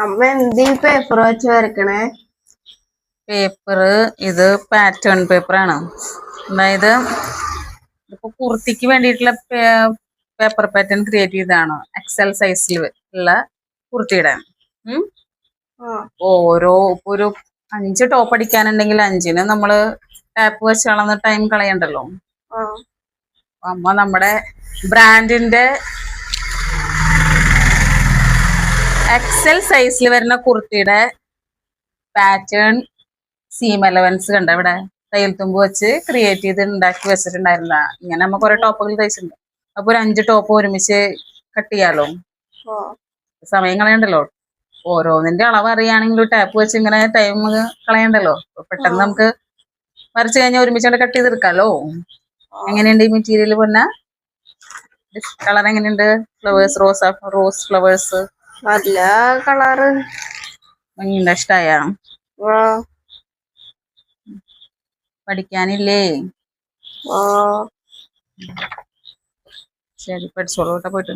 അമ്മ എന്ത് പേപ്പർ വെച്ച് വരക്കണേ? പേപ്പർ ഇത് പാറ്റേൺ പേപ്പറാണ്. അതായത് ഇപ്പൊ കുർത്തിക്ക് വേണ്ടിയിട്ടുള്ള പേപ്പർ പാറ്റേൺ ക്രിയേറ്റ് ചെയ്തതാണ്. എക്സൽ സൈസിൽ ഉള്ള കുർത്തിയുടെ ഓരോ ഒരു 5 ടോപ്പ് അടിക്കാനുണ്ടെങ്കിൽ 5-ന് നമ്മള് ടാപ്പ് വെച്ച് കളന്ന് ടൈം കളയണ്ടല്ലോ. അമ്മ നമ്മുടെ ബ്രാൻഡിന്റെ എക്സൽ സൈസിൽ വരുന്ന കുർത്തിയുടെ പാറ്റേൺ സീം അലവൻസ് കണ്ട ഇവിടെ തയ്യൽ തുമ്പ് വെച്ച് ക്രിയേറ്റ് ചെയ്ത് ഉണ്ടാക്കി വെച്ചിട്ടുണ്ടായിരുന്ന. ഇങ്ങനെ നമ്മ കുറെ ടോപ്പുകൾ തയ്ച്ചിട്ടുണ്ട്. അപ്പൊ ഒരു 5 ടോപ്പ് ഒരുമിച്ച് കട്ട് ചെയ്യാലോ, സമയം കളയണ്ടല്ലോ. ഓരോന്നിന്റെ അളവ് അറിയാണെങ്കിൽ ടാപ്പ് വെച്ച് ഇങ്ങനെ ടൈം കളയണ്ടല്ലോ. പെട്ടെന്ന് നമുക്ക് വരച്ച് കഴിഞ്ഞാൽ ഒരുമിച്ച് കട്ട് ചെയ്തെടുക്കാലോ. എങ്ങനെയുണ്ട് ഈ മെറ്റീരിയൽ? പൊന്ന കളർ എങ്ങനെയുണ്ട്? ഫ്ലവേഴ്സ്, റോസ് ഫ്ലവേഴ്സ്, നല്ല കളറ്. ഭംഗിയുണ്ട്, ഇഷ്ടായ? പഠിക്കാനില്ലേ? ഓ ശരി, പഠിച്ചോളൂ കേട്ടോ പോയിട്ട്.